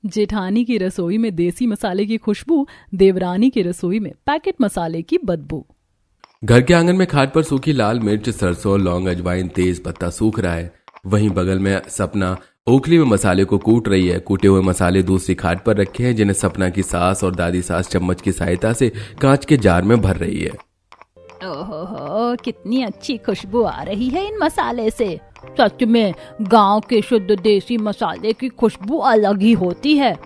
जेठानी की रसोई में देसी मसाले की खुशबू, देवरानी की रसोई में पैकेट मसाले की बदबू। घर के आंगन में खाट पर सूखी लाल मिर्च, सरसों, लौंग, अजवाइन, तेज पत्ता सूख रहा है। वहीं बगल में सपना ओखली में मसाले को कूट रही है। कूटे हुए मसाले दूसरी खाट पर रखे हैं, जिन्हें सपना की सास और दादी सास चम्मच की सहायता से कांच के जार में भर रही है। ओहो, कितनी अच्छी खुशबू आ रही है इन मसाले से। सच में गांव के शुद्ध देसी मसाले की खुशबू अलग ही होती है।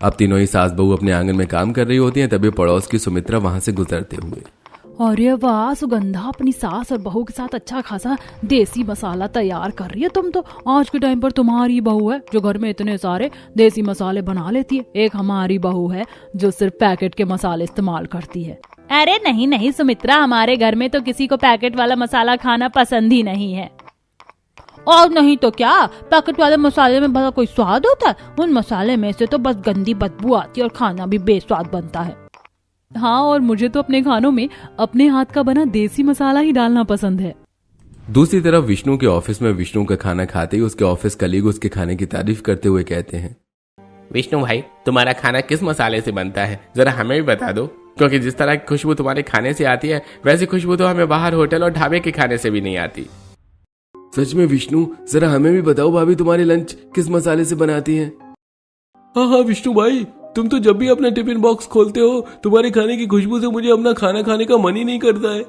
अब तीनों ही सास बहू अपने आंगन में काम कर रही होती हैं, तभी पड़ोस की सुमित्रा वहां से गुजरते हुए, अरे वाह सुगंधा, अपनी सास और बहू के साथ अच्छा खासा देसी मसाला तैयार कर रही है तुम तो। आज के टाइम पर तुम्हारी बहू है जो घर में इतने सारे देसी मसाले बना लेती है, एक हमारी बहू है जो सिर्फ पैकेट के मसाले इस्तेमाल करती है। अरे नहीं नहीं सुमित्रा, हमारे घर में तो किसी को पैकेट वाला मसाला खाना पसंद ही नहीं है। और नहीं तो क्या, पैकेट वाले मसाले में भला कोई स्वाद होता है? उन मसाले में से तो बस गंदी बदबू आती है और खाना भी बेस्वाद बनता है। हाँ, और मुझे तो अपने खानों में अपने हाथ का बना देसी मसाला ही डालना पसंद है। दूसरी तरफ विष्णु के ऑफिस में विष्णु का खाना खाते ही उसके ऑफिस कलीग उसके खाने की तारीफ करते हुए कहते हैं, विष्णु भाई, तुम्हारा खाना किस मसाले से बनता है, जरा हमें भी बता दो, क्योंकि जिस तरह की खुशबू तुम्हारे खाने से आती है वैसी खुशबू तो हमें बाहर होटल और ढाबे के खाने से भी नहीं आती। सच में विष्णु, जरा हमें भी बताओ भाभी तुम्हारी लंच किस मसाले से बनाती है। हाँ हाँ विष्णु भाई, तुम तो जब भी अपना टिफिन बॉक्स खोलते हो तुम्हारे खाने की खुशबू से मुझे अपना खाना खाने का मन ही नहीं करता है।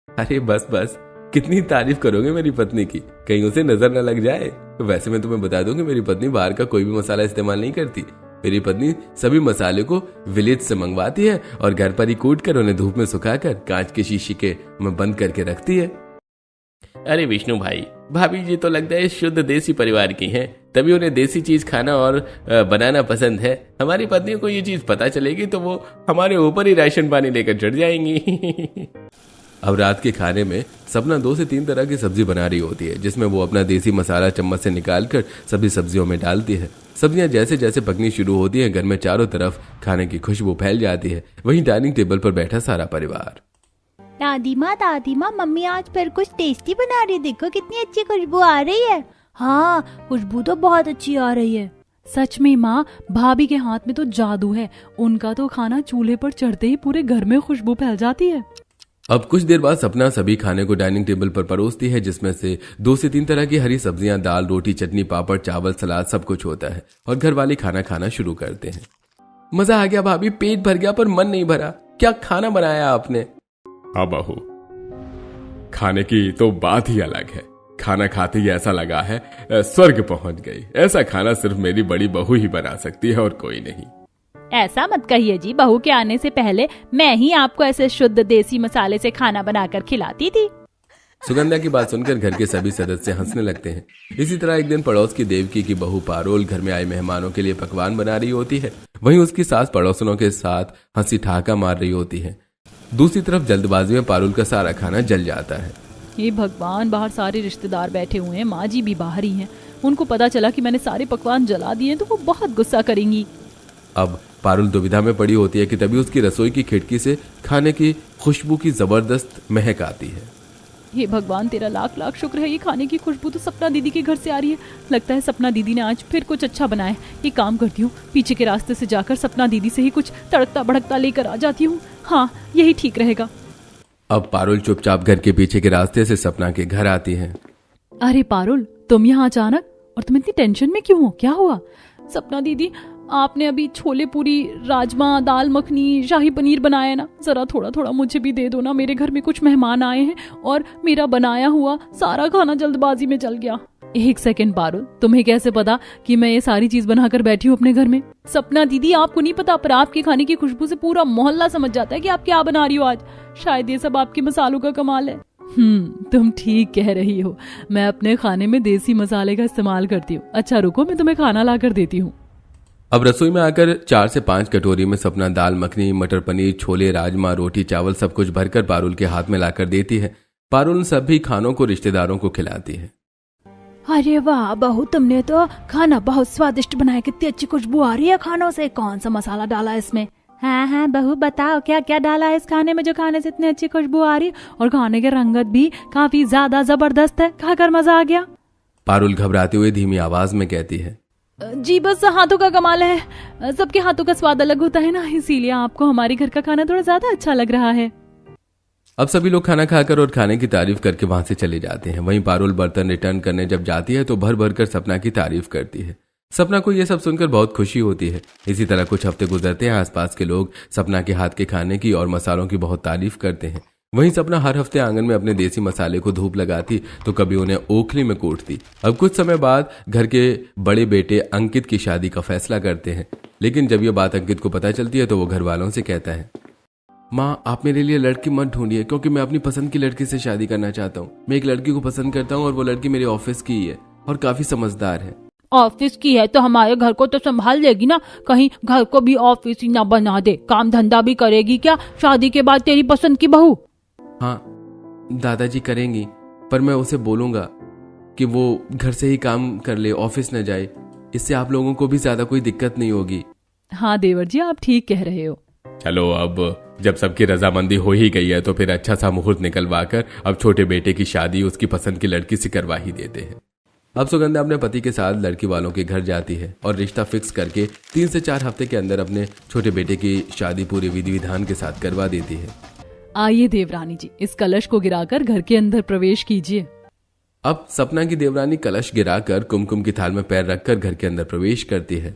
अरे बस बस, कितनी तारीफ करोगे मेरी पत्नी की, कहीं उसे नजर न लग जाए। वैसे मैं तुम्हें बता दूं कि मेरी पत्नी बाहर का कोई भी मसाला इस्तेमाल नहीं करती। मेरी पत्नी सभी मसाले को विलेज से मंगवाती है और घर पर ही कूट कर उन्हें धूप में सुखाकर कांच के शीशे के में बंद करके रखती है। अरे विष्णु भाई, भाभी जी तो लगता है शुद्ध देसी परिवार की हैं, तभी उन्हें देसी चीज खाना और बनाना पसंद है। हमारी पत्नी को ये चीज पता चलेगी तो वो हमारे ऊपर ही राशन पानी लेकर चढ़ जाएंगी। अब रात के खाने में सपना 2 से 3 तरह की सब्जी बना रही होती है, जिसमें वो अपना देसी मसाला चम्मच से निकालकर सभी सब्जियों में डालती है। सब्जियां जैसे जैसे पकनी शुरू होती है, घर में चारों तरफ खाने की खुशबू फैल जाती है। वहीं डाइनिंग टेबल पर बैठा सारा परिवार, दादी माँ मम्मी आज फिर कुछ टेस्टी बना रही, देखो कितनी अच्छी खुशबू आ रही है। हाँ, खुशबू तो बहुत अच्छी आ रही है। सच में माँ, भाभी के हाथ में तो जादू है। उनका तो खाना चूल्हे पर चढ़ते ही पूरे घर में खुशबू फैल जाती है। अब कुछ देर बाद सपना सभी खाने को डाइनिंग टेबल पर परोसती है, जिसमें से 2 से 3 तरह की हरी सब्जियां, दाल, रोटी, चटनी, पापड़, चावल, सलाद सब कुछ होता है और घर वाले खाना खाना शुरू करते हैं। मजा आ गया भाभी, पेट भर गया पर मन नहीं भरा। क्या खाना बनाया आपने? हाँ बहू, खाने की तो बात ही अलग है। खाना खाते ही ऐसा लगा है स्वर्ग पहुंच गई। ऐसा खाना सिर्फ मेरी बड़ी बहू ही बना सकती है और कोई नहीं। ऐसा मत कहिए जी, बहू के आने से पहले मैं ही आपको ऐसे शुद्ध देसी मसाले से खाना बनाकर खिलाती थी। सुगंधा की बात सुनकर घर के सभी सदस्य हंसने लगते हैं। इसी तरह एक दिन पड़ोस की देवकी की बहू पारोल घर में आए मेहमानों के लिए पकवान बना रही होती है। वहीं उसकी सास पड़ोसनों के साथ हंसी ठहाका मार रही होती है। दूसरी तरफ जल्दबाजी में पारुल का सारा खाना जल जाता है। ये भगवान, बाहर सारे रिश्तेदार बैठे हुए हैं, माँ जी भी बाहर ही हैं। उनको पता चला कि मैंने सारे पकवान जला दिए तो वो बहुत गुस्सा करेंगी। अब पारुल दुविधा में पड़ी होती है कि तभी उसकी रसोई की खिड़की से खाने की खुशबू की जबरदस्त महक आती है। हे भगवान, तेरा लाख लाख शुक्र है, ये खाने की खुशबू तो सपना दीदी के घर से आ रही है। लगता है सपना दीदी ने आज फिर कुछ अच्छा बनाया। ये काम करती हूँ, पीछे के रास्ते से जाकर सपना दीदी से ही कुछ तड़कता भड़कता लेकर आ जाती हूँ। हाँ, यही ठीक रहेगा। अब पारुल चुपचाप घर के पीछे के रास्ते से सपना के घर आती है। अरे पारुल, तुम यहाँ अचानक, और तुम इतनी टेंशन में क्यों हो? क्या हुआ? सपना दीदी, आपने अभी छोले पूरी, राजमा, दाल मखनी, शाही पनीर बनाया ना, जरा थोड़ा थोड़ा मुझे भी दे दो ना। मेरे घर में कुछ मेहमान आए हैं और मेरा बनाया हुआ सारा खाना जल्दबाजी में जल गया। 1 सेकंड पारुल, तुम्हें कैसे पता कि मैं ये सारी चीज बनाकर बैठी हूँ अपने घर में? सपना दीदी, आपको नहीं पता, पर आपके खाने की खुशबू से पूरा मोहल्ला समझ जाता है कि आप क्या बना रही हो आज। शायद ये सब आपके मसालों का कमाल है। तुम ठीक कह रही हो, मैं अपने खाने में देसी मसाले का इस्तेमाल करती हूँ। अच्छा रुको, मैं तुम्हें खाना ला कर देती हूँ। अब रसोई में आकर 4 से 5 कटोरी में सपना दाल मखनी, मटर पनीर, छोले, राजमा, रोटी, चावल सब कुछ भरकर पारुल के हाथ में लाकर देती है। पारुल उन सभी खानों को रिश्तेदारों को खिलाती है। अरे वाह बहू, तुमने तो खाना बहुत स्वादिष्ट बनाया, कितनी अच्छी खुशबू आ रही है खानों से। कौन सा मसाला डाला इसमें? हाँ बहू बताओ, क्या क्या डाला है इस खाने में जो खाने से इतनी अच्छी खुशबू आ रही है, और खाने की रंगत भी काफी ज्यादा जबरदस्त है, खाकर मजा आ गया। पारुल घबराते हुए धीमी आवाज में कहती है, जी बस हाथों का कमाल है, सबके हाथों का स्वाद अलग होता है ना, इसीलिए आपको हमारे घर का खाना थोड़ा ज्यादा अच्छा लग रहा है। अब सभी लोग खाना खाकर और खाने की तारीफ करके वहां से चले जाते हैं। वहीं पारुल बर्तन रिटर्न करने जब जाती है तो भर भर कर सपना की तारीफ करती है। सपना को यह सब सुनकर बहुत खुशी होती है। इसी तरह कुछ हफ्ते गुजरते हैं। आसपास के लोग सपना के हाथ के खाने की और मसालों की बहुत तारीफ करते हैं। वहीं सपना हर हफ्ते आंगन में अपने देसी मसाले को धूप लगाती तो कभी उन्हें ओखली में कूटती। अब कुछ समय बाद घर के बड़े बेटे अंकित की शादी का फैसला करते हैं। लेकिन जब यह बात अंकित को पता चलती है तो वो घर वालों से कहता है, माँ आप मेरे लिए लड़की मत ढूंढिए, क्योंकि मैं अपनी पसंद की लड़की से शादी करना चाहता हूँ। मैं एक लड़की को पसंद करता हूँ और वो लड़की मेरे ऑफिस की ही है और काफी समझदार है। ऑफिस की है तो हमारे घर को तो संभाल लेगी ना, कहीं घर को भी ऑफिस ही ना बना दे। काम धंधा भी करेगी क्या शादी के बाद तेरी पसंद की बहू? हाँ दादाजी करेंगी, पर मैं उसे बोलूंगा कि वो घर से ही काम कर ले, ऑफिस न जाए। इससे आप लोगों को भी ज्यादा कोई दिक्कत नहीं होगी। हाँ देवर जी आप ठीक कह रहे हो। चलो अब जब सबकी रजामंदी हो ही गई है तो फिर अच्छा सा मुहूर्त निकलवा कर अब छोटे बेटे की शादी उसकी पसंद की लड़की से करवा ही देते हैं। अब सुगंधा अपने पति के साथ लड़की वालों के घर जाती है और रिश्ता फिक्स करके 3 से 4 हफ्ते के अंदर अपने छोटे बेटे की शादी पूरे विधि विधान के साथ करवा देती है। आइए देवरानी जी, इस कलश को गिराकर घर के अंदर प्रवेश कीजिए। अब सपना की देवरानी कलश गिराकर कुमकुम की थाल में पैर रखकर घर के अंदर प्रवेश करती है।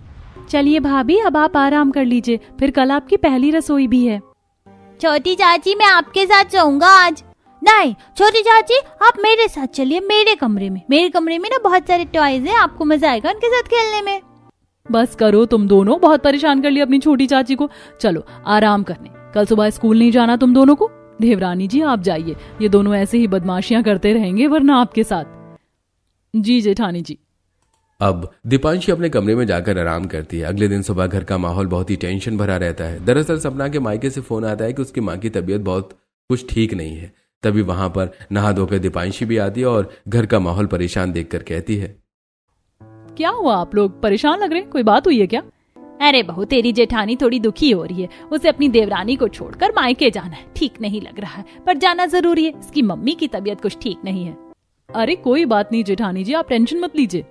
चलिए भाभी अब आप आराम कर लीजिए, फिर कल आपकी पहली रसोई भी है। छोटी चाची मैं आपके साथ सोऊंगा आज। नहीं छोटी चाची आप मेरे साथ चलिए मेरे कमरे में। मेरे कमरे में ना बहुत सारे टॉयज हैं, आपको मजा आएगा उनके साथ खेलने में। बस करो तुम दोनों, बहुत परेशान कर लिया अपनी छोटी चाची को। चलो आराम करने, कल सुबह स्कूल नहीं जाना तुम दोनों को। देवरानी जी आप जाइए, ये दोनों ऐसे ही बदमाशियां करते रहेंगे वरना आपके साथ। जी जेठानी जी। अब दीपांशी अपने कमरे में जाकर आराम करती है। अगले दिन सुबह घर का माहौल बहुत ही टेंशन भरा रहता है। दरअसल सपना के मायके से फोन आता है कि उसकी माँ की तबीयत बहुत कुछ ठीक नहीं है। तभी वहां पर नहा धोकर दीपांशी भी आती है और घर का माहौल परेशान देखकर कहती है, क्या हुआ आप लोग परेशान लग रहे हैं, कोई बात हुई है क्या? अरे बहू तेरी जेठानी थोड़ी दुखी हो रही है, उसे अपनी देवरानी को छोड़कर मायके जाना है। ठीक नहीं लग रहा है पर जाना जरूरी है, इसकी मम्मी की तबीयत कुछ ठीक नहीं है। अरे कोई बात नहीं जेठानी जी, आप टेंशन मत लीजिए।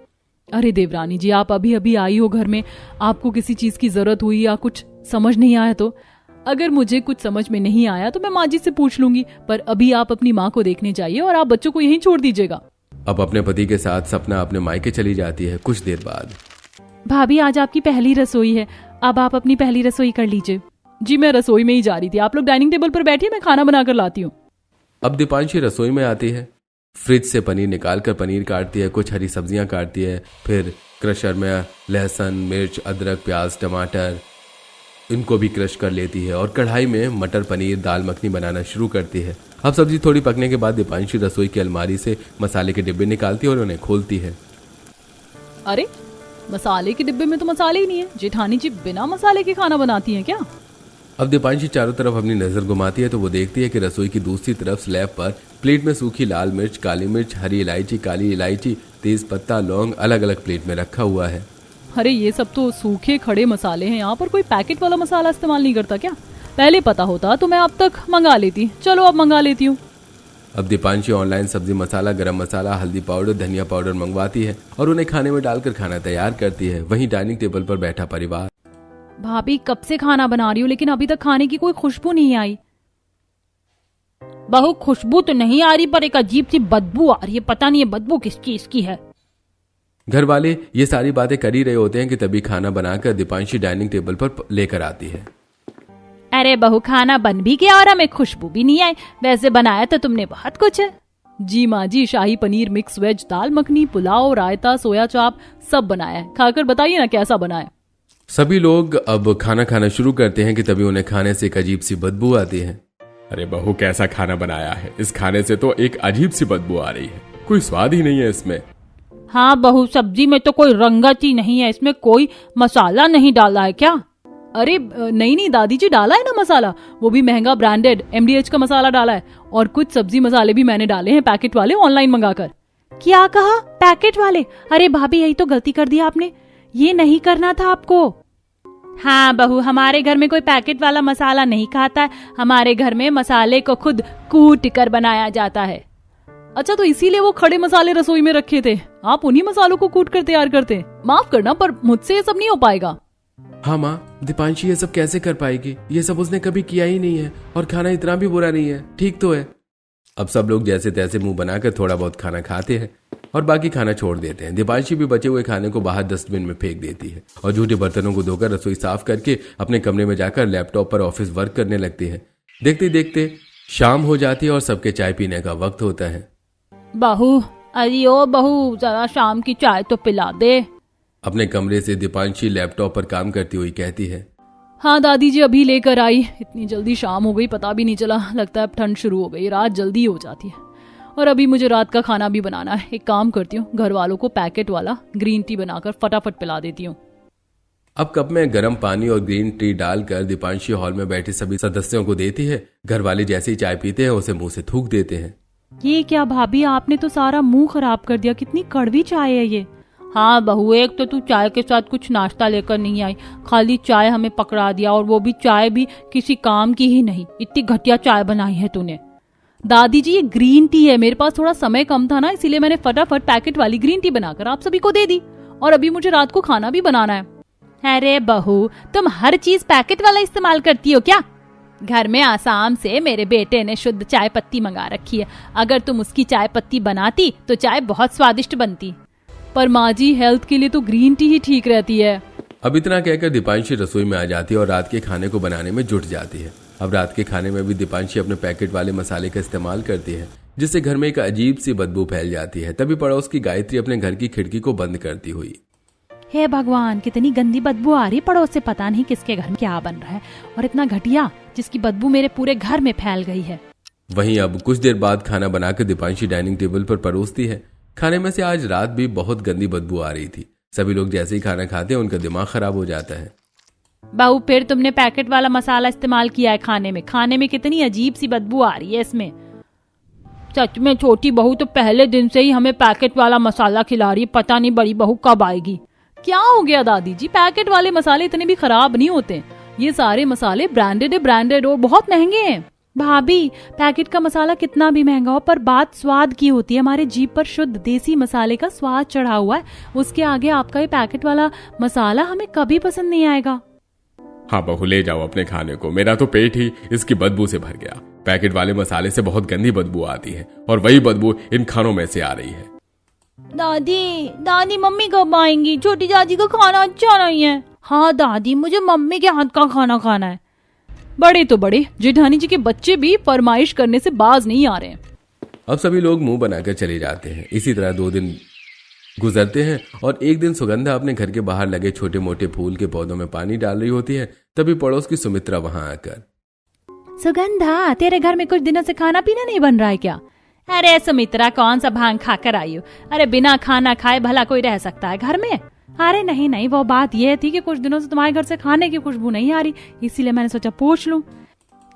अरे देवरानी जी आप अभी अभी आई हो घर में, आपको किसी चीज की जरूरत हुई या कुछ समझ नहीं आया तो? अगर मुझे कुछ समझ में नहीं आया तो मैं माँ जी से पूछ लूंगी, पर अभी आप अपनी माँ को देखने जाइए और आप बच्चों को यहीं छोड़ दीजिएगा। अब अपने पति के साथ सपना अपने मायके चली जाती है। कुछ देर बाद, भाभी आज आपकी पहली रसोई है, अब आप अपनी पहली रसोई कर लीजिए। जी मैं रसोई में ही जा रही थी, आप लोग डाइनिंग टेबल पर बैठिए, मैं खाना बनाकर लाती हूँ। अब दीपांशी रसोई में आती है, फ्रिज से पनीर निकालकर पनीर काटती है, कुछ हरी सब्जियां काटती है, फिर क्रशर में लहसुन, मिर्च, अदरक, प्याज, टमाटर इनको भी क्रश कर लेती है और कढ़ाई में मटर पनीर दाल मखनी बनाना शुरू करती है। अब सब्जी थोड़ी पकने के बाद दीपांशी रसोई की अलमारी से मसाले के डिब्बे निकालती है और उन्हें खोलती है। अरे मसाले के डिब्बे में तो मसाले ही नहीं है, जेठानी जी बिना मसाले के खाना बनाती हैं क्या? अब दीपांशी चारों तरफ अपनी नजर घुमाती है तो वो देखती है कि रसोई की दूसरी तरफ स्लैब पर प्लेट में सूखी लाल मिर्च, काली मिर्च, हरी इलायची, काली इलायची, तेज पत्ता, लौंग अलग अलग प्लेट में रखा हुआ है। अरे ये सब तो सूखे खड़े मसाले हैं, यहाँ पर कोई पैकेट वाला मसाला इस्तेमाल नहीं करता क्या? पहले पता होता तो मैं अब तक मंगा लेती। चलो अब मंगा लेती हूँ। अब दीपांशी ऑनलाइन सब्जी मसाला, गरम मसाला, हल्दी पाउडर, धनिया पाउडर मंगवाती है और उन्हें खाने में डालकर खाना तैयार करती है। वहीं डाइनिंग टेबल पर बैठा परिवार, भाभी कब से खाना बना रही हूँ लेकिन अभी तक खाने की कोई खुशबू नहीं आई। बहू खुशबू तो नहीं आ रही पर एक अजीब सी बदबू आ रही है, पता नहीं ये बदबू किस चीज की है। घर वाले ये सारी बातें कर ही रहे होते हैं कि तभी खाना बनाकर दीपांशी डाइनिंग टेबल पर लेकर आती है। अरे बहू खाना बन भी गया और हमें खुशबू भी नहीं आई, वैसे बनाया तो तुमने बहुत कुछ है। जी माँ जी, शाही पनीर, मिक्स वेज, दाल मखनी, पुलाव, रायता, सोया चाप सब बनाया है, खाकर बताइए ना कैसा बनाया। सभी लोग अब खाना खाना शुरू करते हैं कि तभी उन्हें खाने से एक अजीब सी बदबू आती है। अरे बहू कैसा खाना बनाया है, इस खाने से तो एक अजीब सी बदबू आ रही है, कोई स्वाद ही नहीं है इसमें। हाँ बहू सब्जी में तो कोई रंगत ही नहीं है, इसमें कोई मसाला नहीं डाला है क्या? अरे नहीं दादी जी डाला है ना मसाला, वो भी महंगा ब्रांडेड MDH का मसाला डाला है और कुछ सब्जी मसाले भी मैंने डाले हैं पैकेट वाले ऑनलाइन मंगाकर। क्या कहा? पैकेट वाले? अरे भाभी यही तो गलती कर दी आपने, ये नहीं करना था आपको। हाँ बहू हमारे घर में कोई पैकेट वाला मसाला नहीं खाता है, हमारे घर में मसाले को खुद कूट कर बनाया जाता है। अच्छा, तो इसीलिए वो खड़े मसाले रसोई में रखे थे, आप उन्हीं मसालों को कूट कर तैयार करते। माफ करना, पर मुझसे ये सब नहीं हो पाएगा। हाँ माँ, दीपांशी ये सब कैसे कर पाएगी? ये सब उसने कभी किया ही नहीं है, और खाना इतना भी बुरा नहीं है, ठीक तो है। अब सब लोग जैसे तैसे मुंह बनाकर थोड़ा बहुत खाना खाते हैं और बाकी खाना छोड़ देते हैं। दीपांशी भी बचे हुए खाने को बाहर डस्टबिन में फेंक देती है और झूठे बर्तनों को धोकर रसोई साफ करके अपने कमरे में जाकर लैपटॉप पर ऑफिस वर्क करने लगती है। देखते देखते शाम हो जाती है और सबके चाय पीने का वक्त होता है। बहू, अरे ओ बहू, जरा शाम की चाय तो पिला दे। अपने कमरे से दीपांशी लैपटॉप पर काम करती हुई कहती है। हाँ दादी जी, अभी लेकर आई। इतनी जल्दी शाम हो गई, पता भी नहीं चला। लगता है अब ठंड शुरू हो गई, रात जल्दी हो जाती है। और अभी मुझे रात का खाना भी बनाना है। एक काम करती हूँ, घर वालों को पैकेट वाला ग्रीन टी बनाकर फटाफट पिला देती हूँ। अब कप में गर्म पानी और ग्रीन टी डालकर दीपांशी हॉल में बैठे सभी सदस्यों को देती है। घर वाले जैसे ही चाय पीते हैं उसे मुंह से थूक देते हैं। ये क्या भाभी, आपने तो सारा मुंह खराब कर दिया। कितनी कड़वी चाय है ये। हाँ बहू, एक तो तू चाय के साथ कुछ नाश्ता लेकर नहीं आई, खाली चाय हमें पकड़ा दिया, और वो भी चाय भी किसी काम की ही नहीं। इतनी घटिया चाय बनाई है तूने। दादी जी, ये ग्रीन टी है। मेरे पास थोड़ा समय कम था ना, इसीलिए मैंने फटाफट पैकेट वाली ग्रीन टी बनाकर आप सभी को दे दी। और अभी मुझे रात को खाना भी बनाना है। अरे बहू, तुम हर चीज पैकेट वाला इस्तेमाल करती हो क्या? घर में आसाम से मेरे बेटे ने शुद्ध चाय पत्ती मंगा रखी है। अगर तुम उसकी चाय पत्ती बनाती तो चाय बहुत स्वादिष्ट बनती। पर माँ जी, हेल्थ के लिए तो ग्रीन टी ही ठीक रहती है। अब इतना कहकर दीपांशी रसोई में आ जाती है और रात के खाने को बनाने में जुट जाती है। अब रात के खाने में भी दीपांशी अपने पैकेट वाले मसाले का इस्तेमाल करती है, जिससे घर में एक अजीब सी बदबू फैल जाती है। तभी पड़ोस की गायत्री अपने घर की खिड़की को बंद करती हुई। हे भगवान, कितनी गंदी बदबू आ रही पड़ोस से। पता नहीं किसके घर में क्या बन रहा है, और इतना घटिया जिसकी बदबू मेरे पूरे घर में फैल गई है। वहीं अब कुछ देर बाद खाना बनाकर दीपांशी डाइनिंग टेबल पर परोसती है। खाने में से आज रात भी बहुत गंदी बदबू आ रही थी। सभी लोग जैसे ही खाना खाते हैं उनका दिमाग खराब हो जाता है। बहू, फिर तुमने पैकेट वाला मसाला इस्तेमाल किया है खाने में। खाने में कितनी अजीब सी बदबू आ रही है इसमें। सच में छोटी बहू तो पहले दिन से ही हमें पैकेट वाला मसाला खिला रही है। पता नहीं बड़ी बहू कब आएगी। क्या हो गया दादी जी, पैकेट वाले मसाले इतने भी खराब नहीं होते। ये सारे मसाले ब्रांडेड और बहुत महंगे हैं। भाभी, पैकेट का मसाला कितना भी महंगा हो, पर बात स्वाद की होती है। हमारे जीभ पर शुद्ध देसी मसाले का स्वाद चढ़ा हुआ है। उसके आगे आपका ये पैकेट वाला मसाला हमें कभी पसंद नहीं आएगा। हाँ बहू, ले जाओ अपने खाने को। मेरा तो पेट ही इसकी बदबू से भर गया। पैकेट वाले मसाले से बहुत गंदी बदबू आती है, और वही बदबू इन खानों में से आ रही है। दादी मम्मी कब आएंगी? छोटी चाची का खाना अच्छा नहीं है। हाँ दादी, मुझे मम्मी के हाथ का खाना खाना है। बड़े तो बड़े, जेठानी जी के बच्चे भी फरमाइश करने से बाज नहीं आ रहे हैं। अब सभी लोग मुंह बनाकर चले जाते हैं। इसी तरह 2 दिन गुजरते हैं और एक दिन सुगंधा अपने घर के बाहर लगे छोटे मोटे फूल के पौधों में पानी डाल रही होती है। तभी पड़ोस की सुमित्रा वहां आकर, सुगंधा, तेरे घर में कुछ दिनों से खाना पीना नहीं बन रहा है क्या? अरे सुमित्रा, कौन सा भांग खाकर आई हो? अरे बिना खाना खाए भला कोई रह सकता है घर में? अरे नहीं, वो बात यह थी कि कुछ दिनों से तुम्हारे घर से खाने की खुशबू नहीं आ रही, इसीलिए मैंने सोचा पूछ लूं।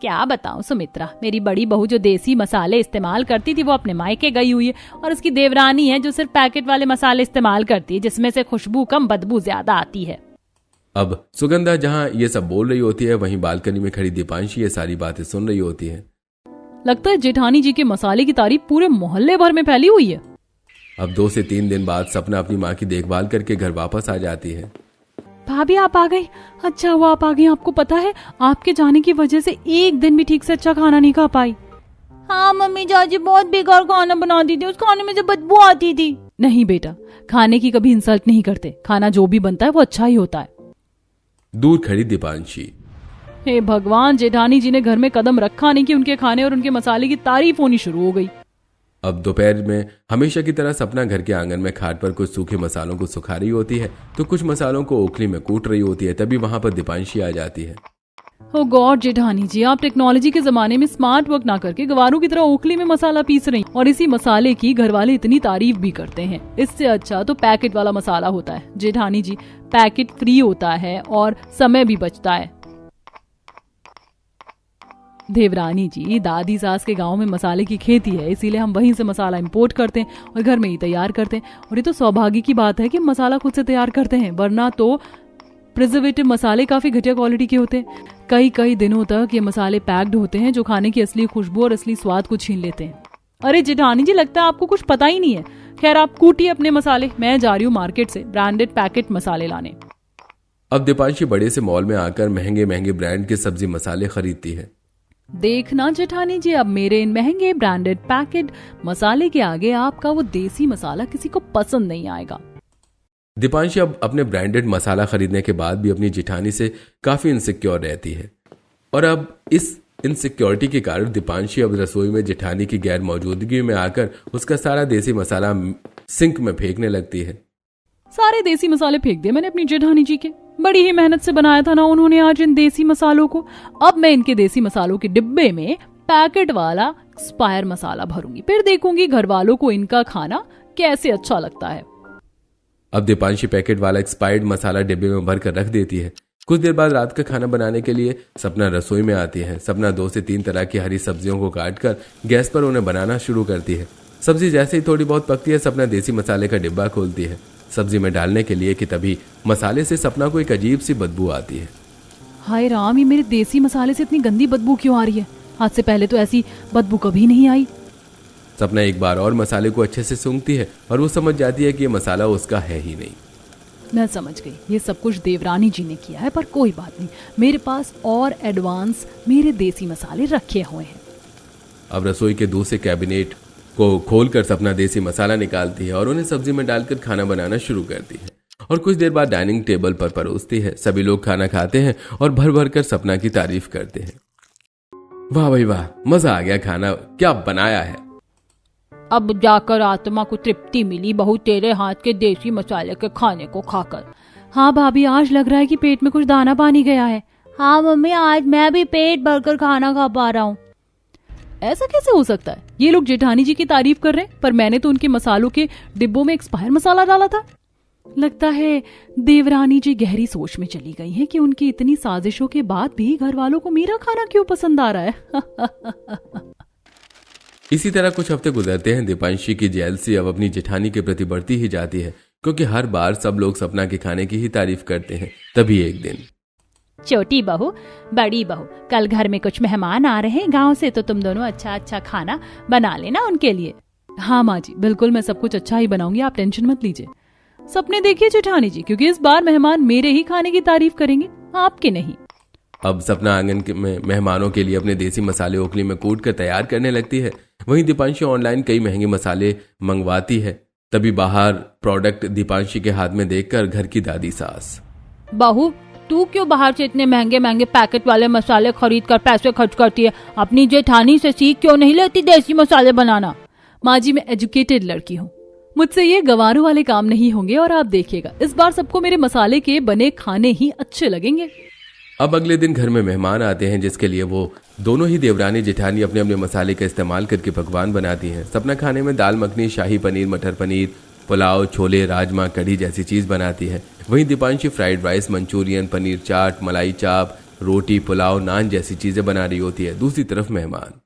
क्या बताऊं सुमित्रा, मेरी बड़ी बहू जो देसी मसाले इस्तेमाल करती थी वो अपने मायके गई हुई है, और उसकी देवरानी है जो सिर्फ पैकेट वाले मसाले इस्तेमाल करती है, जिसमें से खुशबू कम बदबू ज्यादा आती है। अब सुगंधा जहां ये सब बोल रही होती है, वहीं बालकनी में खड़ी दीपांशी ये सारी बातें सुन रही होती है। लगता है जेठानी जी के मसाले की तारीफ पूरे मोहल्ले भर में फैली हुई है। अब 2 से 3 दिन बाद सपना अपनी माँ की देखभाल करके घर वापस आ जाती है। भाभी, आप आ गई? अच्छा हुआ आप आ गई। आपको पता है, आपके जाने की वजह से एक दिन भी ठीक से अच्छा खाना नहीं खा पाई। हाँ मम्मी, चाची बहुत बेकार खाना बनाती थी, उस खाने में से बदबू आती थी। नहीं बेटा, खाने की कभी इंसल्ट नहीं करते। खाना जो भी बनता है वो अच्छा ही होता है। दूर खड़ी दीपांशी, हे भगवान, जेठानी जी ने घर में कदम रखा नहीं कि उनके खाने और उनके मसाले की तारीफ होनी शुरू हो गई। अब दोपहर में हमेशा की तरह सपना घर के आंगन में खाट पर कुछ सूखे मसालों को सुखा रही होती है, तो कुछ मसालों को ओखली में कूट रही होती है। तभी वहां पर दीपांशी आ जाती है। ओ गॉड जेठानी जी, आप टेक्नोलॉजी के जमाने में स्मार्ट वर्क ना करके गवारों की तरह ओखली में मसाला पीस रही, और इसी मसाले की घर वाले इतनी तारीफ भी करते हैं। इससे अच्छा तो पैकेट वाला मसाला होता है। जेठानी जी, पैकेट फ्री होता है और समय भी बचता है। देवरानी जी, दादी सास के गांव में मसाले की खेती है, इसीलिए हम वहीं से मसाला इंपोर्ट करते हैं और घर में ही तैयार करते हैं। और ये तो सौभाग्य की बात है कि मसाला खुद से तैयार करते हैं, वरना तो प्रिजर्वेटिव मसाले काफी घटिया क्वालिटी के होते हैं। कई दिनों तक ये मसाले पैक्ड होते हैं, जो खाने की असली खुशबू और असली स्वाद को छीन लेते हैं। अरे जेठानी जी, लगता है आपको कुछ पता ही नहीं है। खैर आप कूटिए अपने मसाले, मैं जा रही हूँ मार्केट से ब्रांडेड पैकेट मसाले लाने। अब दीपांशी बड़े से मॉल में आकर महंगे महंगे ब्रांड के सब्जी मसाले खरीदती है। देखना जेठानी जी, अब मेरे इन महंगे ब्रांडेड पैकेट मसाले के आगे आपका वो देसी मसाला किसी को पसंद नहीं आएगा। दीपांशी अब अपने ब्रांडेड मसाला खरीदने के बाद भी अपनी जेठानी से काफी इनसिक्योर रहती है और अब इस इनसिक्योरिटी के कारण दीपांशी अब रसोई में जेठानी की गैर मौजूदगी में आकर उसका सारा देसी मसाला सिंक में फेंकने लगती है। सारे देसी मसाले फेंक दिए मैंने अपनी जेठानी जी के। बड़ी ही मेहनत से बनाया था ना उन्होंने आज इन देसी मसालों को। अब मैं इनके देसी मसालों के डिब्बे में पैकेट वाला एक्सपायर मसाला भरूंगी, फिर देखूंगी घर वालों को इनका खाना कैसे अच्छा लगता है। अब दीपांशी पैकेट वाला एक्सपायर्ड मसाला डिब्बे में भर कर रख देती है। कुछ देर बाद रात का खाना बनाने के लिए सपना रसोई में आती है। सपना 2 से 3 तरह की हरी सब्जियों को काटकर गैस पर उन्हें बनाना शुरू करती है। सब्जी जैसे ही थोड़ी बहुत पकती है, सपना देसी मसाले का डिब्बा खोलती है सब्जी में डालने के लिए कि तभी मसाले से सपना को एक अजीब सी बदबू आती है। हाय राम, ये मेरे देसी मसाले से इतनी गंदी बदबू क्यों आ रही है? आज से पहले तो ऐसी बदबू कभी नहीं आई। सपना एक बार और मसाले को अच्छे से सूंघती है और वो समझ जाती है कि ये मसाला उसका है ही नहीं। मैं समझ गई, ये सब कुछ देवरानी जी ने किया है, पर कोई बात नहीं, मेरे पास और एडवांस मेरे देसी मसाले रखे हुए हैं। अब रसोई के दूसरे कैबिनेट को खोलकर सपना देसी मसाला निकालती है और उन्हें सब्जी में डालकर खाना बनाना शुरू करती है और कुछ देर बाद डाइनिंग टेबल पर परोसती है। सभी लोग खाना खाते हैं और भर भर कर सपना की तारीफ करते हैं। वाह भाई वाह, मजा आ गया, खाना क्या बनाया है। अब जाकर आत्मा को तृप्ति मिली बहू तेरे हाथ के देसी मसाले के खाने को खाकर। हाँ भाभी, आज लग रहा है कि पेट में कुछ दाना पानी गया है। हाँ मम्मी, आज मैं भी पेट भरकर खाना खा पा रहा हूँ। ऐसा कैसे हो सकता है? ये लोग जेठानी जी की तारीफ कर रहे हैं, पर मैंने तो उनके मसालों के डिब्बों में एक्सपायर मसाला डाला था। लगता है देवरानी जी गहरी सोच में चली गई हैं कि उनकी इतनी साजिशों के बाद भी घर वालों को मेरा खाना क्यों पसंद आ रहा है। इसी तरह कुछ हफ्ते गुजरते हैं। दीपांशी की जेलसी अब अपनी जेठानी के प्रति बढ़ती ही जाती है, क्योंकि हर बार सब लोग सपना के खाने की ही तारीफ करते हैं। तभी एक दिन, छोटी बहू, बड़ी बहू, कल घर में कुछ मेहमान आ रहे हैं गांव से, तो तुम दोनों अच्छा अच्छा खाना बना लेना उनके लिए। हाँ माँ जी, बिल्कुल मैं सब कुछ अच्छा ही बनाऊंगी, आप टेंशन मत लीजिए। सपने देखिए जेठानी जी, क्योंकि इस बार मेहमान मेरे ही खाने की तारीफ करेंगे, आपके नहीं। अब सपना आंगन में मेहमानों के लिए अपने देसी मसाले ओखली में कूट कर तैयार करने लगती है। वहीं दीपांशी ऑनलाइन कई महंगे मसाले मंगवाती है। तभी बाहर प्रोडक्ट दीपांशी के हाथ में देखकर घर की दादी सास, बहू तू क्यों बाहर से इतने महंगे महंगे पैकेट वाले मसाले खरीद कर पैसे खर्च करती है? अपनी जेठानी से सीख क्यों नहीं लेती देसी मसाले बनाना? माँ जी, मैं एजुकेटेड लड़की हूँ, मुझसे ये गवारों वाले काम नहीं होंगे और आप देखिएगा इस बार सबको मेरे मसाले के बने खाने ही अच्छे लगेंगे। अब अगले दिन घर में मेहमान आते हैं, जिसके लिए वो दोनों ही देवरानी जेठानी अपने अपने मसाले का इस्तेमाल करके पकवान बनाती हैं। सपना खाने में दाल मखनी, शाही पनीर, मटर पनीर, पुलाव, छोले, राजमा, कढ़ी जैसी चीज बनाती है। वहीं Deepanshi fried rice, Manchurian, paneer chaat, malai chaap, रोटी, पुलाव, नान जैसी चीजें बना रही होती है। दूसरी तरफ मेहमान,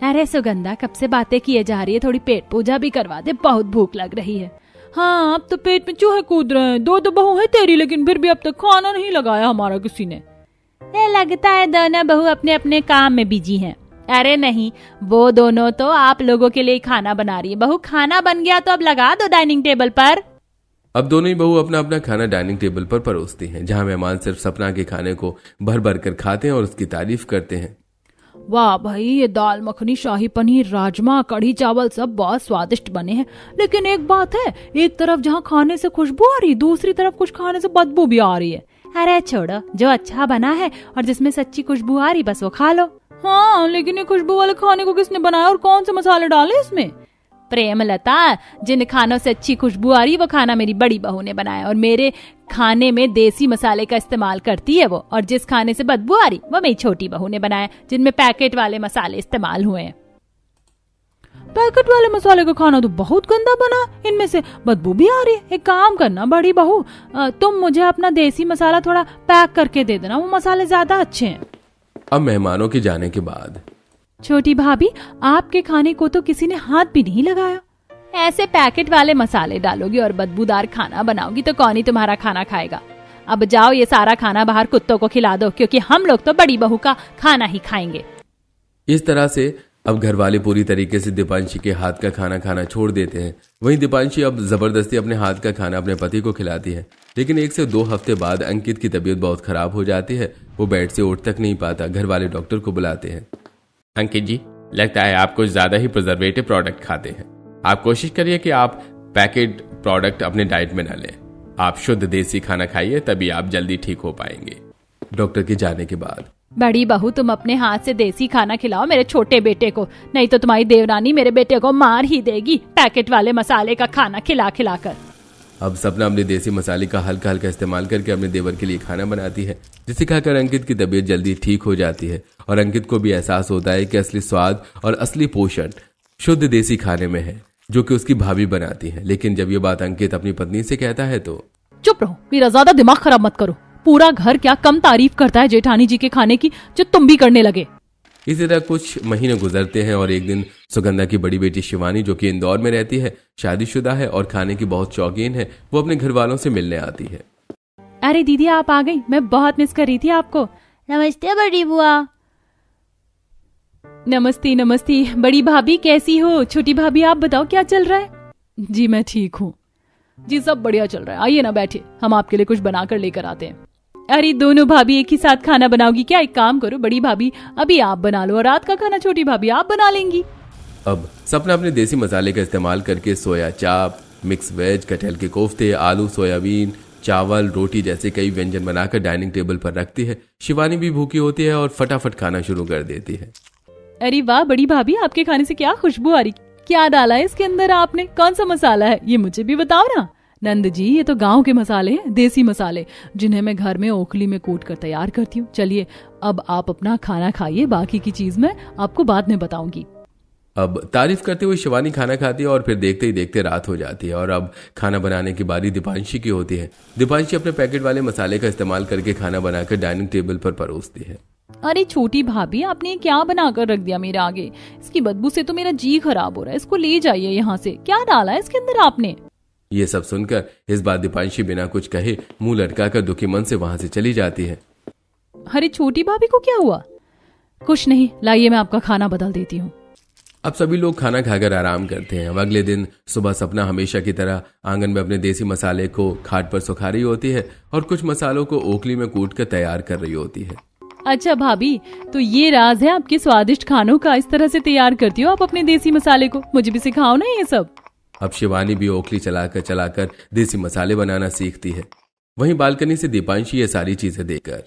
अरे सुगंधा, कब से बातें किए जा रही है, थोड़ी पेट पूजा भी करवा दे, बहुत भूख लग रही है। हाँ, अब तो पेट में चूहे कूद रहे हैं। 2 तो बहू है तेरी, लेकिन फिर भी अब तक खाना नहीं लगाया हमारा किसी ने। लगता है दोनों बहू अपने अपने काम में बिजी हैं। अरे नहीं, वो दोनों तो आप लोगों के लिए खाना बना रही है। बहू, खाना बन गया तो अब लगा दो डाइनिंग टेबल पर। अब दोनों ही बहू अपना अपना खाना डाइनिंग टेबल पर परोसती हैं, जहां मेहमान सिर्फ सपना के खाने को भर भर कर खाते हैं और उसकी तारीफ करते हैं। वाह भाई, ये दाल मखनी, शाही पनीर, राजमा, कढ़ी चावल सब बहुत स्वादिष्ट बने हैं। लेकिन एक बात है, एक तरफ जहाँ खाने से खुशबू आ रही, दूसरी तरफ कुछ खाने से बदबू भी आ रही है। अरे छोड़ो, जो अच्छा बना है और जिसमें सच्ची खुशबू आ रही बस वो खा लो। हाँ, लेकिन ये खुशबू वाले खाने को किसने बनाया और कौन से मसाले डाले इसमें? प्रेमलता, जिन खानों से अच्छी खुशबू आ रही वो खाना मेरी बड़ी बहू ने बनाया और मेरे खाने में देसी मसाले का इस्तेमाल करती है वो, और जिस खाने से बदबू आ रही वो मेरी छोटी बहू ने बनाया, जिनमें पैकेट वाले मसाले इस्तेमाल हुए हैं। पैकेट वाले मसाले का खाना तो बहुत गंदा बना, इनमें से बदबू भी आ रही है। एक काम करना बड़ी बहू, तुम मुझे अपना देसी मसाला थोड़ा पैक करके दे देना, वो मसाले ज्यादा अच्छे हैं। अब मेहमानों के जाने के बाद, छोटी भाभी, आपके खाने को तो किसी ने हाथ भी नहीं लगाया। ऐसे पैकेट वाले मसाले डालोगी और बदबूदार खाना बनाओगी तो कौन ही तुम्हारा खाना खाएगा। अब जाओ, ये सारा खाना बाहर कुत्तों को खिला दो, क्योंकि हम लोग तो बड़ी बहू का खाना ही खाएंगे। इस तरह से अब घर वाले पूरी तरीके से दीपांशी के हाथ का खाना खाना छोड़ देते हैं। वहीं दीपांशी अब जबरदस्ती अपने हाथ का खाना अपने पति को खिलाती है। लेकिन 1 से 2 हफ्ते बाद अंकित की तबीयत बहुत खराब हो जाती है। वो बेड से उठ तक नहीं पाता। घर वाले डॉक्टर को बुलाते हैं। अंकित जी, लगता है आप कुछ ज्यादा ही प्रिजर्वेटिव प्रोडक्ट खाते हैं। आप कोशिश करिए कि आप पैकेट प्रोडक्ट अपने डाइट में न लें। आप शुद्ध देसी खाना खाइए, तभी आप जल्दी ठीक हो पाएंगे। डॉक्टर के जाने के बाद बड़ी बहू, तुम अपने हाथ से देसी खाना खिलाओ मेरे छोटे बेटे को, नहीं तो तुम्हारी देवरानी मेरे बेटे को मार ही देगी पैकेट वाले मसाले का खाना खिला खिला कर। अब सपना अपने देसी मसाले का हल्का हल्का इस्तेमाल करके अपने देवर के लिए खाना बनाती है, जिसे खाकर अंकित की तबीयत जल्दी ठीक हो जाती है। और अंकित को भी एहसास होता है कि असली स्वाद और असली पोषण शुद्ध देसी खाने में है, जो कि उसकी भाभी बनाती है। लेकिन जब ये बात अंकित अपनी पत्नी से कहता है तो चुप रहो, मेरा ज्यादा दिमाग खराब मत करो। पूरा घर क्या कम तारीफ करता है जेठानी जी के खाने की, जो तुम भी करने लगे। इसी तरह कुछ महीने गुजरते हैं और एक दिन सुगंधा की बड़ी बेटी शिवानी, जो कि इंदौर में रहती है, शादीशुदा है और खाने की बहुत शौकीन है, वो अपने घर वालों से मिलने आती है। अरे दीदी, आप आ गई, मैं बहुत मिस कर रही थी आपको। नमस्ते बड़ी बुआ। नमस्ते नमस्ते। बड़ी भाभी कैसी हो? छोटी भाभी आप बताओ क्या चल रहा है? जी मैं ठीक हूँ जी, सब बढ़िया चल रहा है। आइए ना बैठिए, हम आपके लिए कुछ बनाकर लेकर आते हैं। अरे दोनों भाभी एक ही साथ खाना बनाओगी क्या? एक काम करो बड़ी भाभी, अभी आप बना लो और रात का खाना छोटी भाभी आप बना लेंगी। अब सपना अपने देसी मसाले का इस्तेमाल करके सोया चाप, मिक्स वेज, कटहल के कोफ्ते, आलू, सोयाबीन, चावल, रोटी जैसे कई व्यंजन बनाकर डाइनिंग टेबल पर रखती है। शिवानी भी भूखी होती है और फटाफट खाना शुरू कर देती है। अरे वाह बड़ी भाभी, आपके खाने से क्या खुशबू आ रही। क्या डाला है इसके अंदर आपने? कौन सा मसाला है ये मुझे भी बताओ ना। नंद जी, ये तो गांव के मसाले हैं, देसी मसाले, जिन्हें मैं घर में ओखली में कूट कर तैयार करती हूँ। चलिए अब आप अपना खाना खाइए, बाकी की चीज मैं आपको बाद में बताऊंगी। अब तारीफ करते हुए शिवानी खाना खाती है और फिर देखते ही देखते रात हो जाती है और अब खाना बनाने की बारी दीपांशी की होती है। दीपांशी अपने पैकेट वाले मसाले का इस्तेमाल करके खाना बनाकर डाइनिंग टेबल पर परोसती है। अरे छोटी भाभी, आपने क्या बनाकर रख दिया मेरे आगे? इसकी बदबू से तो मेरा जी खराब हो रहा है। इसको ले जाइए यहाँ से। क्या डाला है इसके अंदर आपने? ये सब सुनकर इस बार दीपांशी बिना कुछ कहे मुंह लटकाकर दुखी मन से वहां से चली जाती है। अरे छोटी भाभी को क्या हुआ? कुछ नहीं, लाइए मैं आपका खाना बदल देती हूँ। अब सभी लोग खाना खाकर आराम करते हैं। अब अगले दिन सुबह सपना हमेशा की तरह आंगन में अपने देसी मसाले को खाट पर सुखा रही होती है और कुछ मसालों को ओखली में कूट कर तैयार कर रही होती है। अच्छा भाभी, तो ये राज है आपके स्वादिष्ट खानों का? इस तरह से तैयार करती हो आप अपने देसी मसाले को? मुझे भी सिखाओ ना ये सब। अब शिवानी भी ओखली चलाकर देसी मसाले बनाना सीखती है। वहीं बालकनी से दीपांशी ये सारी चीजें देखकर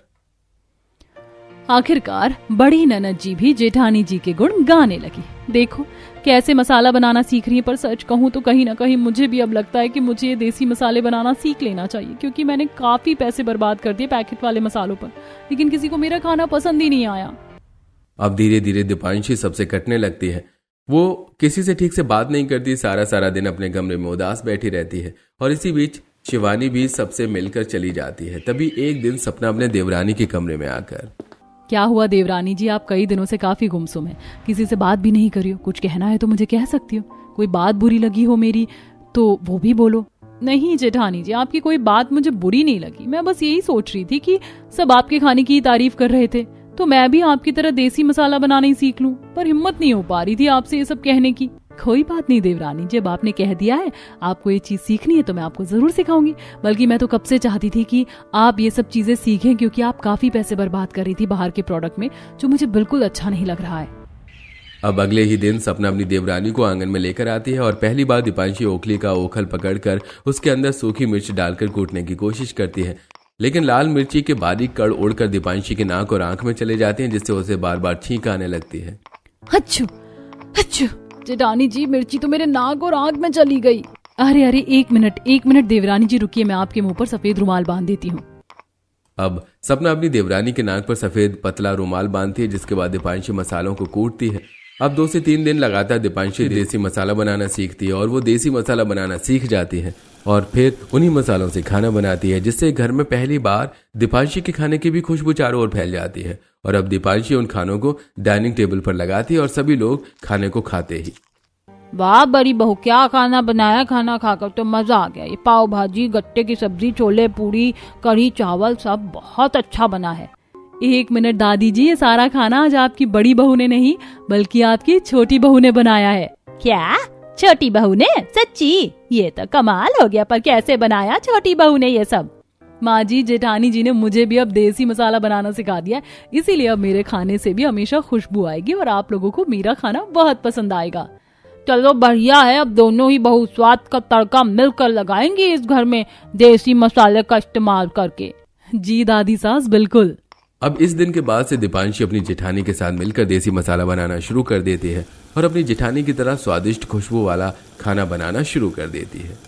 आखिरकार बड़ी ननद जी भी जेठानी जी के गुण गाने लगी। देखो कैसे मसाला बनाना सीख रही है। पर सच कहूँ तो कहीं ना कहीं मुझे भी अब लगता है कि मुझे ये देसी मसाले बनाना सीख लेना चाहिए, क्योंकि मैंने काफी पैसे बर्बाद कर दिए पैकेट वाले मसालों पर, लेकिन किसी को मेरा खाना पसंद ही नहीं आया। अब धीरे धीरे दीपांशी सबसे कटने लगती है। वो किसी से ठीक से बात नहीं करती, सारा दिन अपने कमरे में उदास बैठी रहती है। और इसी बीच शिवानी भी सबसे मिलकर चली जाती है। तभी एक दिन सपना अपने देवरानी के कमरे में आकर, क्या हुआ देवरानी जी, आप कई दिनों से काफी गुमसुम हैं, किसी से बात भी नहीं करी हो। कुछ कहना है तो मुझे कह सकती हो। कोई बात बुरी लगी हो मेरी तो वो भी बोलो। नहीं जेठानी जी, आपकी कोई बात मुझे बुरी नहीं लगी। मैं बस यही सोच रही थी कि सब आपके खाने की तारीफ कर रहे थे, तो मैं भी आपकी तरह देसी मसाला बनाना ही सीख लूं, पर हिम्मत नहीं हो पा रही थी आपसे ये सब कहने की। कोई बात नहीं देवरानी, जब आपने कह दिया है आपको ये चीज सीखनी है तो मैं आपको जरूर सिखाऊंगी। बल्कि मैं तो कब से चाहती थी कि आप ये सब चीजें सीखें, क्योंकि आप काफी पैसे बर्बाद कर रही थी बाहर के प्रोडक्ट में, जो मुझे बिल्कुल अच्छा नहीं लग रहा है। अब अगले ही दिन सपना अपनी देवरानी को आंगन में लेकर आती है और पहली बार दीपांशी ओखली का ओखल पकड़कर उसके अंदर सूखी मिर्च डालकर कूटने की कोशिश करती है। लेकिन लाल मिर्ची के बारीक कण उड़कर दीपांशी के नाक और आंख में चले जाते हैं, जिससे उसे बार बार छींक आने लगती है। अच्छू अच्छू, जेठानी जी मिर्ची तो मेरे नाक और आंख में चली गई। अरे अरे एक मिनट देवरानी जी रुकिए, मैं आपके मुंह पर सफेद रुमाल बांध देती हूँ। अब सपना अपनी देवरानी के नाक पर सफेद पतला रुमाल बांधती है, जिसके बाद दीपांशी मसालों को कूटती है। अब 2 से 3 दिन लगातार दीपांशी देसी मसाला बनाना सीखती है और वो देसी मसाला बनाना सीख जाती है और फिर उन्हीं मसालों से खाना बनाती है, जिससे घर में पहली बार दीपांशी के खाने की भी खुशबू चारों ओर फैल जाती है। और अब दीपांशी उन खानों को डाइनिंग टेबल पर लगाती है और सभी लोग खाने को खाते ही। वाह बड़ी बहू, क्या खाना बनाया, खाना खाकर तो मजा आ गया। ये पाव भाजी, गट्टे की सब्जी, छोले पूरी, कढ़ी चावल सब बहुत अच्छा बना है। 1 मिनट दादी जी, ये सारा खाना आज आपकी बड़ी बहू ने नहीं बल्कि आपकी छोटी बहू ने बनाया है। क्या? छोटी बहू ने? सच्ची? ये तो कमाल हो गया, पर कैसे बनाया छोटी बहू ने ये सब? माँ जी, जेठानी जी ने मुझे भी अब देसी मसाला बनाना सिखा दिया है, इसीलिए अब मेरे खाने से भी हमेशा खुशबू आएगी और आप लोगों को मेरा खाना बहुत पसंद आएगा। चलो बढ़िया है, अब दोनों ही बहू स्वाद का तड़का मिलकर लगाएंगी इस घर में देसी मसाले का इस्तेमाल करके। जी दादी सास, बिल्कुल। अब इस दिन के बाद से दीपांशी अपनी जेठानी के साथ मिलकर देसी मसाला बनाना शुरू कर देती है और अपनी जेठानी की तरह स्वादिष्ट खुशबू वाला खाना बनाना शुरू कर देती है।